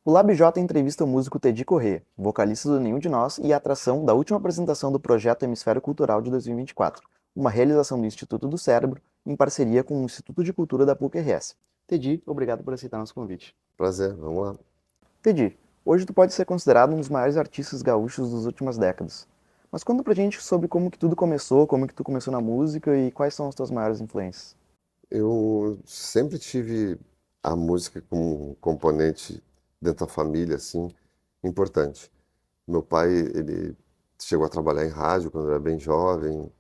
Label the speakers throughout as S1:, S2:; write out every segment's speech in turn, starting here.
S1: O LabJ entrevista o músico Teddy Corrêa, vocalista do Nenhum de Nós e a atração da última apresentação do projeto Hemisfério Cultural de 2024, uma realização do Instituto do Cérebro em parceria com o Instituto de Cultura da PUC-RS. Teddy, obrigado por aceitar nosso convite.
S2: Prazer, vamos lá.
S1: Teddy, hoje tu pode ser considerado um dos maiores artistas gaúchos das últimas décadas. Mas conta pra gente sobre como que tudo começou, como que tu começou na música e quais são as tuas maiores influências.
S2: Eu sempre tive a música como um componente dentro da família, assim, importante. Meu pai, ele chegou a trabalhar em rádio quando era bem jovem,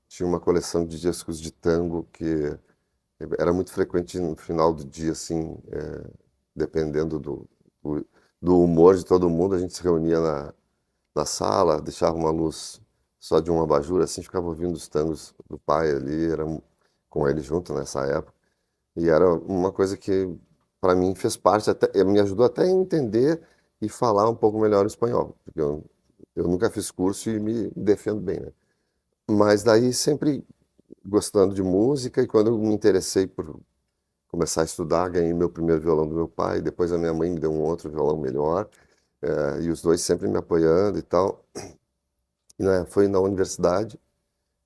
S2: tinha uma coleção de discos de tango que era muito frequente no final do dia, assim, dependendo do, do humor de todo mundo, a gente se reunia na sala, deixava uma luz só de um abajur, assim, ficava ouvindo os tangos do pai ali, com ele junto nessa época. E era uma coisa que, para mim, fez parte, me ajudou até a entender e falar um pouco melhor o espanhol, porque eu nunca fiz curso e me defendo bem, né? Mas daí sempre gostando de música, e quando eu me interessei por começar a estudar, ganhei meu primeiro violão do meu pai, depois a minha mãe me deu um outro violão melhor, e os dois sempre me apoiando e tal. E, né, foi na universidade,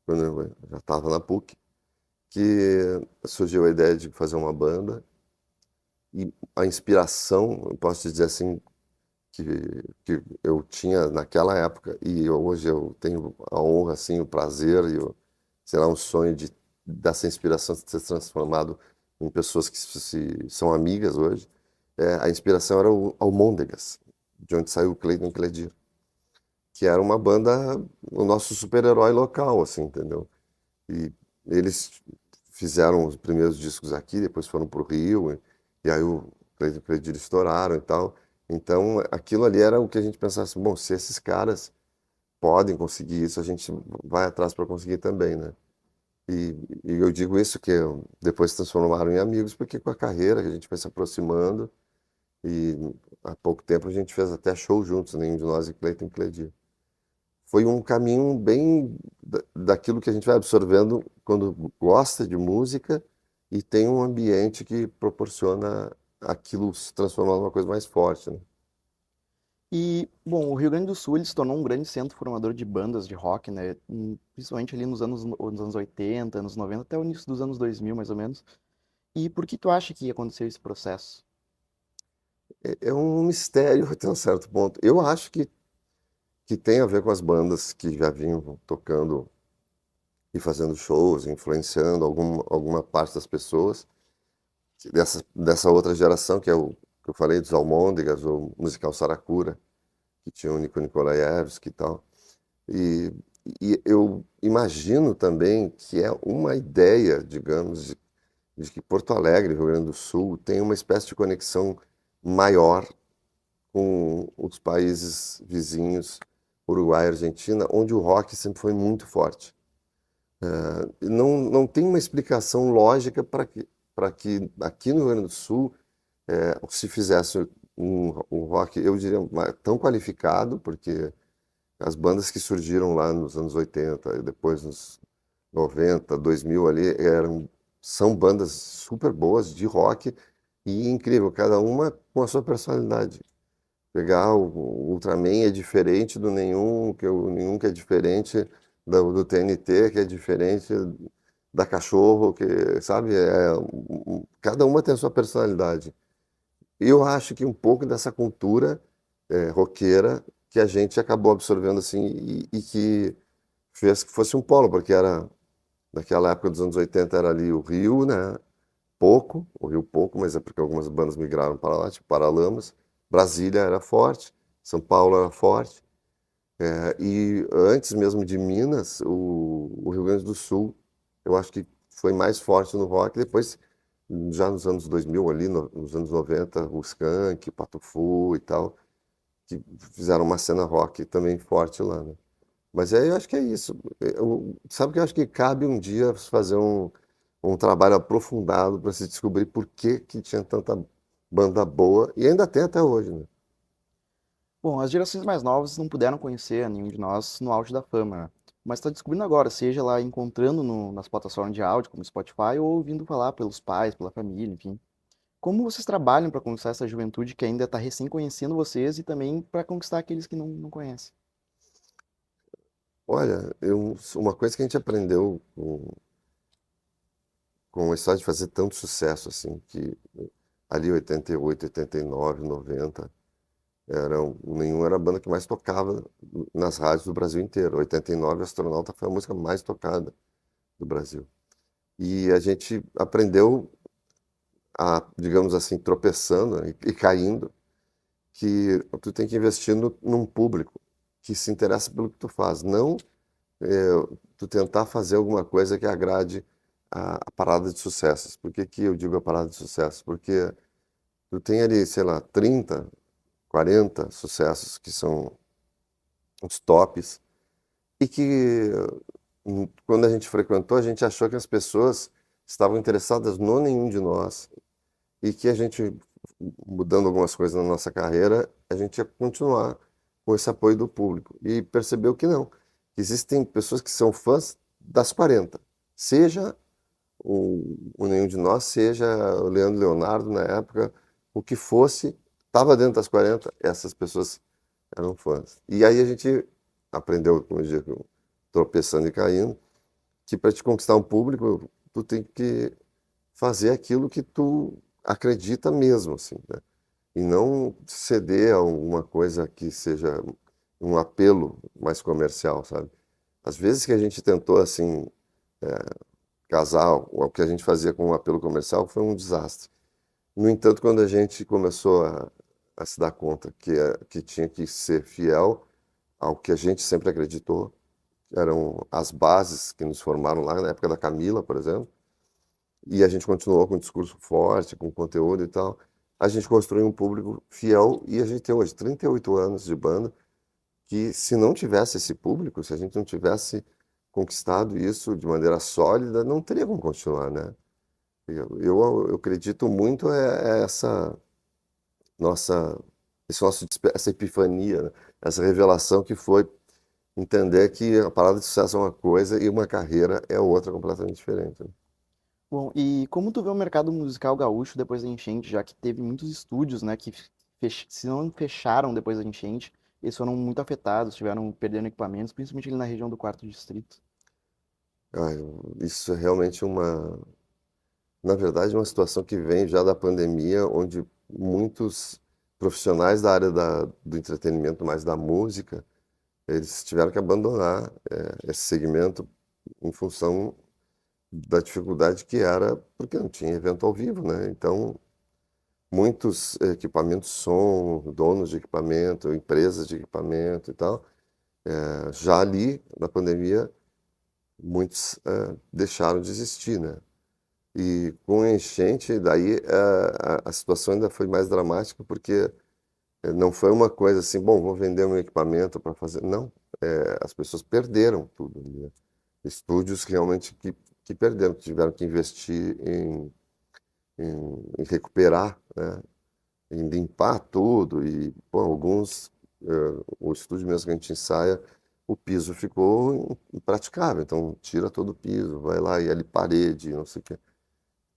S2: quando eu já estava na PUC, que surgiu a ideia de fazer uma banda. E a inspiração, eu posso dizer assim, que, que eu tinha naquela época, e hoje eu tenho a honra, assim, o prazer e sei lá, um sonho dessa inspiração ser transformado em pessoas que são amigas hoje. A inspiração era o Almôndegas, de onde saiu o Clayton Cledir, que era uma banda, o nosso super-herói local, assim, entendeu? E eles fizeram os primeiros discos aqui, depois foram para o Rio, e aí o Cleiton e o Cledir estouraram e tal. Então, aquilo ali era o que a gente pensava assim, bom, se esses caras podem conseguir isso, a gente vai atrás para conseguir também, né? E eu digo isso que depois se transformaram em amigos, porque com a carreira que a gente foi se aproximando, e há pouco tempo a gente fez até show juntos, nenhum de nós e Cleiton e Cledir. Foi um caminho bem daquilo que a gente vai absorvendo quando gosta de música e tem um ambiente que proporciona aquilo se transformar numa coisa mais forte, né?
S1: E, bom, o Rio Grande do Sul ele se tornou um grande centro formador de bandas de rock, né? Principalmente ali nos anos 80, anos 90, até o início dos anos 2000, mais ou menos. E por que tu acha que aconteceu esse processo?
S2: É um mistério até um certo ponto. Eu acho que tem a ver com as bandas que já vinham tocando e fazendo shows, influenciando alguma parte das pessoas dessa outra geração, que é o que eu falei dos Almôndegas, o musical Saracura, que tinha o Nico Nikolaevski e tal. E, e eu imagino também que é uma ideia, digamos, de que Porto Alegre, Rio Grande do Sul, tem uma espécie de conexão maior com os países vizinhos, Uruguai e Argentina, onde o rock sempre foi muito forte. Não tem uma explicação lógica para que aqui no Rio Grande do Sul se fizesse um rock, eu diria, tão qualificado, porque as bandas que surgiram lá nos anos 80 e depois nos 90, 2000 ali, são bandas super boas de rock e incrível, cada uma com a sua personalidade. Pegar o Ultraman é diferente do Nenhum, que o Nenhum que é diferente do TNT, que é diferente da Cachorro, que, sabe, cada uma tem a sua personalidade. E eu acho que um pouco dessa cultura roqueira que a gente acabou absorvendo assim e que fez que fosse um polo, porque era naquela época dos anos 80 era ali o Rio, né? O Rio pouco, mas é porque algumas bandas migraram para lá, tipo Paralamas. Brasília era forte, São Paulo era forte. E antes mesmo de Minas, o Rio Grande do Sul, eu acho que foi mais forte no rock. Depois, já nos anos 2000, ali, nos anos 90, o Skank, Pato Fu e tal, que fizeram uma cena rock também forte lá, né? Mas aí eu acho que é isso. Sabe que eu acho que cabe um dia fazer um trabalho aprofundado para se descobrir por que que tinha tanta banda boa, e ainda tem até hoje, né?
S1: Bom, as gerações mais novas não puderam conhecer nenhum de nós no auge da fama, né? Mas está descobrindo agora, seja lá encontrando nas plataformas de áudio, como Spotify, ou ouvindo falar pelos pais, pela família, enfim. Como vocês trabalham para conquistar essa juventude que ainda está recém conhecendo vocês e também para conquistar aqueles que não conhecem?
S2: Olha, uma coisa que a gente aprendeu com a história de fazer tanto sucesso assim, que ali 88, 89, 90, nenhum era a banda que mais tocava nas rádios do Brasil inteiro. 89, Astronauta foi a música mais tocada do Brasil. E a gente aprendeu digamos assim, tropeçando e caindo, que tu tem que investir num público que se interessa pelo que tu faz, não tu tentar fazer alguma coisa que agrade a parada de sucessos. Por que que eu digo a parada de sucessos? Porque tu tem ali, sei lá, 30, 40 sucessos que são os tops e que quando a gente frequentou, a gente achou que as pessoas estavam interessadas no nenhum de nós e que a gente, mudando algumas coisas na nossa carreira, a gente ia continuar com esse apoio do público. E percebeu que não. Existem pessoas que são fãs das 40, seja o nenhum de nós, seja o Leandro Leonardo na época, o que fosse, estava dentro das 40, essas pessoas eram fãs. E aí a gente aprendeu, como eu digo, tropeçando e caindo, que para te conquistar um público, tu tem que fazer aquilo que tu acredita mesmo, assim, né? E não ceder a alguma coisa que seja um apelo mais comercial, sabe? Às vezes que a gente tentou, assim, casar o que a gente fazia com um apelo comercial foi um desastre. No entanto, quando a gente começou a se dar conta que tinha que ser fiel ao que a gente sempre acreditou, que eram as bases que nos formaram lá na época da Camila, por exemplo, e a gente continuou com um discurso forte, com conteúdo e tal, a gente construiu um público fiel e a gente tem hoje 38 anos de banda, que se não tivesse esse público, se a gente não tivesse conquistado isso de maneira sólida, não teria como continuar, né? Eu acredito muito essa nossa, essa epifania, né? Essa revelação que foi entender que a parada de sucesso é uma coisa e uma carreira é outra completamente diferente, né?
S1: Bom, e como tu vê o mercado musical gaúcho depois da enchente, já que teve muitos estúdios, né, que se não fecharam depois da enchente, eles foram muito afetados, tiveram perdendo equipamentos, principalmente ali na região do Quarto Distrito.
S2: Isso é realmente na verdade, uma situação que vem já da pandemia, onde muitos profissionais da área do entretenimento, mais da música, eles tiveram que abandonar esse segmento em função da dificuldade que era, porque não tinha evento ao vivo, né? Então, muitos equipamentos de som, donos de equipamento, empresas de equipamento e tal, já ali na pandemia, muitos deixaram de existir, né? E com a enchente, daí a situação ainda foi mais dramática, porque não foi uma coisa assim, bom, vou vender um equipamento para fazer. Não, as pessoas perderam tudo, né? Estúdios realmente que perderam, que tiveram que investir em recuperar, né? Em limpar tudo. E, pô, alguns, o estúdio mesmo que a gente ensaia, o piso ficou impraticável. Então, tira todo o piso, vai lá e ali parede, não sei o quê.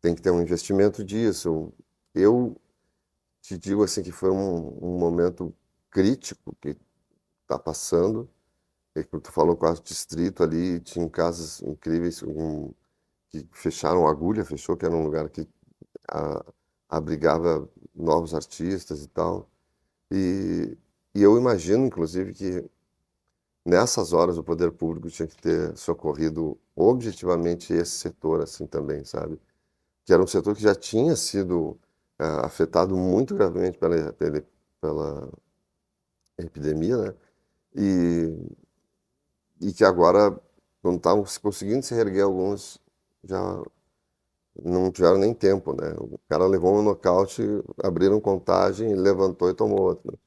S2: Tem que ter um investimento disso. Eu te digo assim que foi um momento crítico que está passando. E que tu falou Quarto Distrito ali, tinha casas incríveis que fecharam, a Agulha fechou, que era um lugar que a- abrigava novos artistas e tal. E, e eu imagino, inclusive, que nessas horas o poder público tinha que ter socorrido objetivamente esse setor assim também, sabe? Que era um setor que já tinha sido afetado muito gravemente pela epidemia, né? E, e que agora, quando estavam conseguindo se reerguer alguns, já não tiveram nem tempo, né? O cara levou um nocaute, abriram contagem, levantou e tomou outro.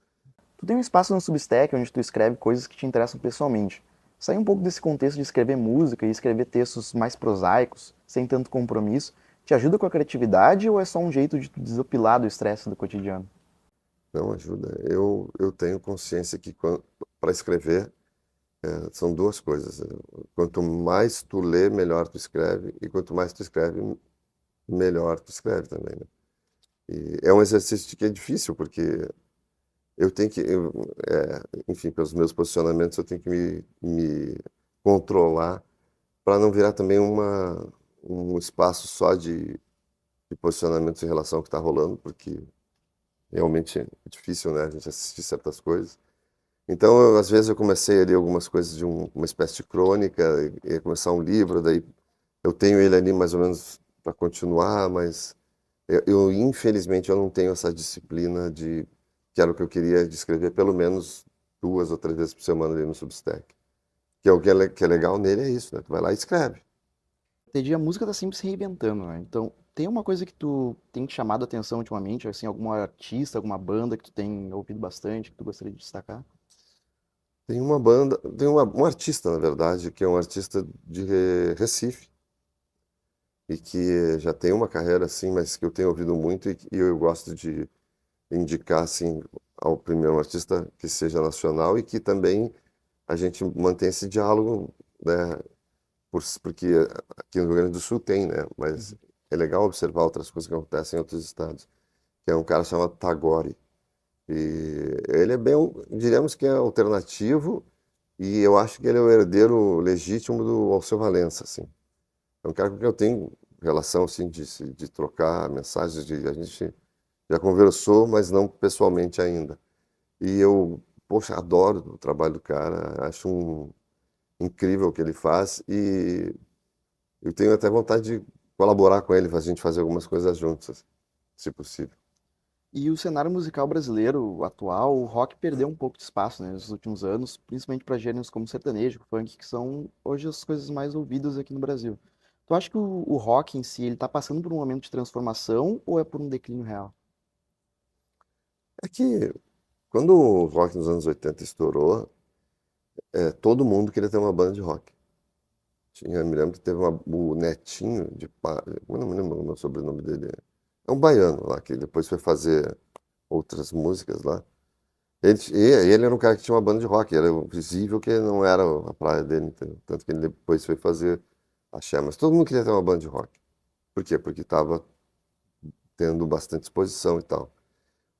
S1: Tu tem um espaço no Substack onde tu escreve coisas que te interessam pessoalmente. Sair um pouco desse contexto de escrever música e escrever textos mais prosaicos, sem tanto compromisso, te ajuda com a criatividade ou é só um jeito de tu desopilar do estresse do cotidiano?
S2: Não ajuda. Eu tenho consciência que para escrever são duas coisas. Quanto mais tu lê, melhor tu escreve, e quanto mais tu escreve, melhor tu escreve também, né? E é um exercício que é difícil, porque eu tenho que, enfim, pelos meus posicionamentos, eu tenho que me controlar para não virar também um espaço só de posicionamentos em relação ao que está rolando, porque realmente é difícil, né, a gente assistir certas coisas. Então, às vezes eu comecei ali algumas coisas de uma espécie de crônica, ia começar um livro, daí eu tenho ele ali mais ou menos para continuar, mas infelizmente eu não tenho essa disciplina que era o que eu queria, de escrever pelo menos 2 ou 3 vezes por semana ali no Substack. Que é o que que é legal nele é isso, né? Tu vai lá e escreve.
S1: Entendi, a música tá sempre se reinventando, né? Então, tem uma coisa que tu tem te chamado a atenção ultimamente, assim, alguma artista, alguma banda que tu tem ouvido bastante, que tu gostaria de destacar?
S2: Tem uma banda, um artista, na verdade, que é um artista de Recife, e que já tem uma carreira assim, mas que eu tenho ouvido muito e eu gosto de indicar assim ao primeiro um artista que seja nacional e que também a gente mantém esse diálogo, né? Porque aqui no Rio Grande do Sul tem, né? Mas
S1: Uhum.
S2: é legal observar outras coisas que acontecem em outros estados. Que é um cara chamado Tagore. E ele é bem, diríamos que é alternativo, e eu acho que ele é o herdeiro legítimo do Alceu Valença, assim. É um cara com quem eu tenho relação, assim, de trocar mensagens, a gente já conversou, mas não pessoalmente ainda. E eu, poxa, adoro o trabalho do cara, acho incrível o que ele faz, e eu tenho até vontade de colaborar com ele, a gente fazer algumas coisas juntos, assim, se possível.
S1: E o cenário musical brasileiro atual, o rock perdeu um pouco de espaço, né, nos últimos anos, principalmente para gêneros como sertanejo, funk, que são hoje as coisas mais ouvidas aqui no Brasil. Tu acha que o rock em si, ele tá passando por um momento de transformação ou é por um declínio real?
S2: É que quando o rock nos anos 80 estourou, todo mundo queria ter uma banda de rock. Me lembro que teve o Netinho eu não me lembro o sobrenome dele. É um baiano lá, que depois foi fazer outras músicas lá. Ele era um cara que tinha uma banda de rock, era visível que não era a praia dele, entendeu? Tanto que ele depois foi fazer axé. Mas todo mundo queria ter uma banda de rock. Por quê? Porque estava tendo bastante exposição e tal.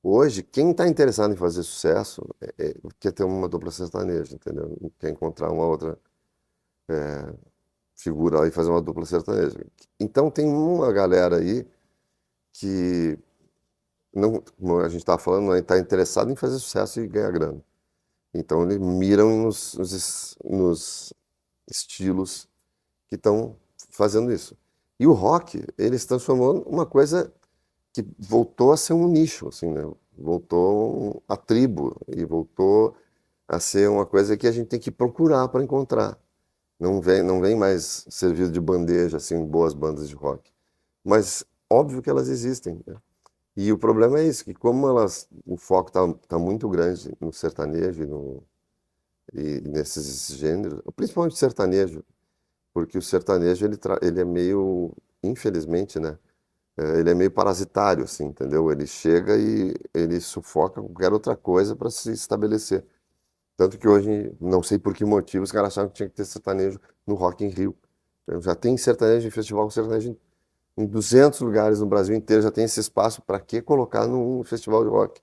S2: Hoje, quem está interessado em fazer sucesso quer ter uma dupla sertaneja, entendeu? Quer encontrar uma outra figura lá e fazer uma dupla sertaneja. Então tem uma galera aí que, não, como a gente estava falando, está interessado em fazer sucesso e ganhar grana. Então eles miram nos estilos que estão fazendo isso. E o rock, ele se transformou numa coisa que voltou a ser um nicho, assim, né? Voltou a tribo e voltou a ser uma coisa que a gente tem que procurar para encontrar. Não vem mais servido de bandeja, assim, boas bandas de rock. Mas óbvio que elas existem, né? E o problema é isso, que como o foco tá muito grande no sertanejo e nesses gêneros, principalmente sertanejo, porque o sertanejo ele é meio, infelizmente, né? Ele é meio parasitário, assim, entendeu? Ele chega e ele sufoca qualquer outra coisa para se estabelecer. Tanto que hoje, não sei por que motivo, os caras achavam que tinha que ter sertanejo no Rock in Rio. Já tem sertanejo em festival, sertanejo em 200 lugares no Brasil inteiro, já tem esse espaço, para que colocar num festival de rock?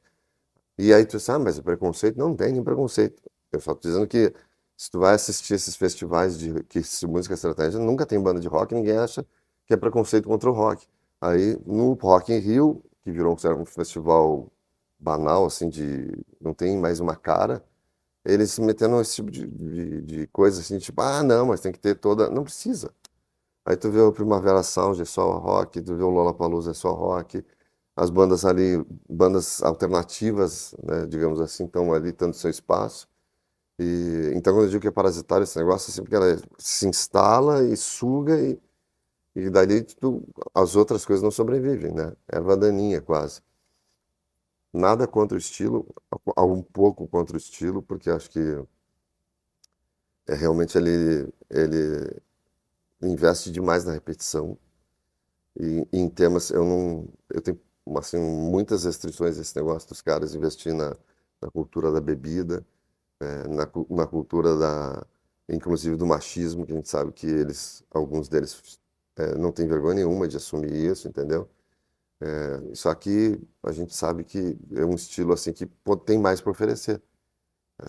S2: E aí tu diz, mas é preconceito? Não tem nem preconceito. Eu só tô dizendo que se tu vai assistir esses festivais que se música sertaneja, nunca tem banda de rock, ninguém acha que é preconceito contra o rock. Aí no Rock in Rio, que virou um festival banal, assim, não tem mais uma cara, eles se metendo nesse tipo de coisa assim, tipo, não, mas tem que ter toda. Não precisa. Aí tu vê o Primavera Sound, é só rock, tu vê o Lollapalooza, é só rock. As bandas ali, bandas alternativas, né, digamos assim, estão ali tendo seu espaço. Então, quando eu digo que é parasitário esse negócio, é assim, porque ela se instala e suga e dali as outras coisas não sobrevivem, né? Erva daninha quase. Nada contra o estilo, um pouco contra o estilo, porque acho que realmente ele investe demais na repetição. E em temas, eu tenho assim, muitas restrições a esse negócio dos caras investir na cultura da bebida, na cultura inclusive do machismo, que a gente sabe que alguns deles não têm vergonha nenhuma de assumir isso, entendeu? Só que a gente sabe que é um estilo assim que tem mais para oferecer.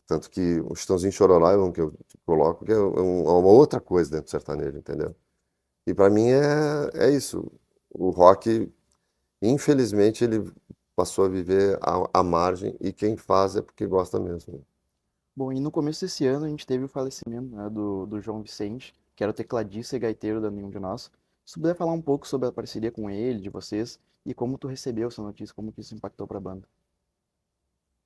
S2: Tanto que o Chitãozinho e Chororó é um que eu coloco, que é uma outra coisa dentro do sertanejo, entendeu? E para mim é isso. O rock, infelizmente, ele passou a viver à margem e quem faz é porque gosta mesmo, né?
S1: Bom, e no começo desse ano a gente teve o falecimento, né, do João Vicente, que era o tecladista e gaiteiro da Nenhum de Nós. Se tu puder falar um pouco sobre a parceria com ele, de vocês, e como tu recebeu essa notícia, como que isso impactou pra banda.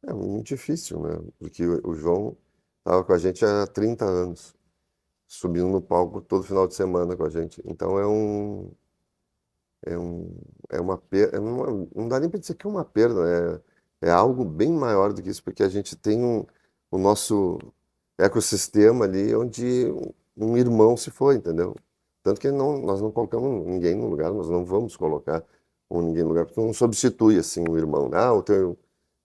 S2: É muito difícil, né? Porque o João estava com a gente há 30 anos, subindo no palco todo final de semana com a gente. Então é um, é uma perda, não dá nem para dizer que é uma perda, é algo bem maior do que isso, porque a gente tem o nosso ecossistema ali onde um irmão se foi, entendeu? Tanto que nós não colocamos ninguém no lugar, nós não vamos colocar ninguém no lugar, porque não substitui assim o irmão, né? Ah, o teu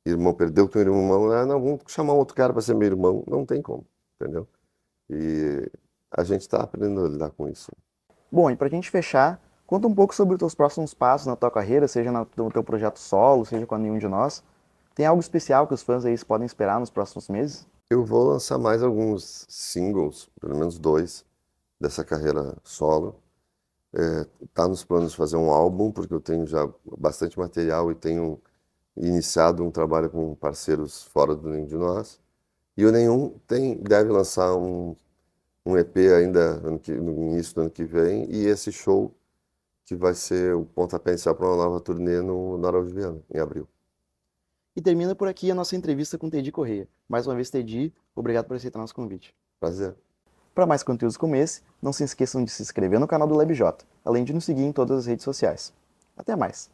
S2: irmão perdeu o teu irmão, ah, não, vamos chamar outro cara para ser meu irmão, não tem como, entendeu? E a gente está aprendendo a lidar com isso.
S1: Bom, e pra gente fechar, conta um pouco sobre os teus próximos passos na tua carreira, seja no teu projeto solo, seja com a Nenhum de Nós. Tem algo especial que os fãs aí podem esperar nos próximos meses?
S2: Eu vou lançar mais alguns singles, pelo menos dois, dessa carreira solo. Tá nos planos de fazer um álbum, porque eu tenho já bastante material e tenho iniciado um trabalho com parceiros fora do Nenhum de Nós. E o Nenhum deve lançar um EP ainda no início do ano que vem, e esse show que vai ser o pontapé inicial para uma nova turnê no Araújo Viana, em abril.
S1: E termina por aqui a nossa entrevista com Teddy Corrêa. Mais uma vez, Teddy, obrigado por aceitar nosso convite.
S2: Prazer.
S1: Para mais conteúdos como esse, não se esqueçam de se inscrever no canal do LabJ, além de nos seguir em todas as redes sociais. Até mais!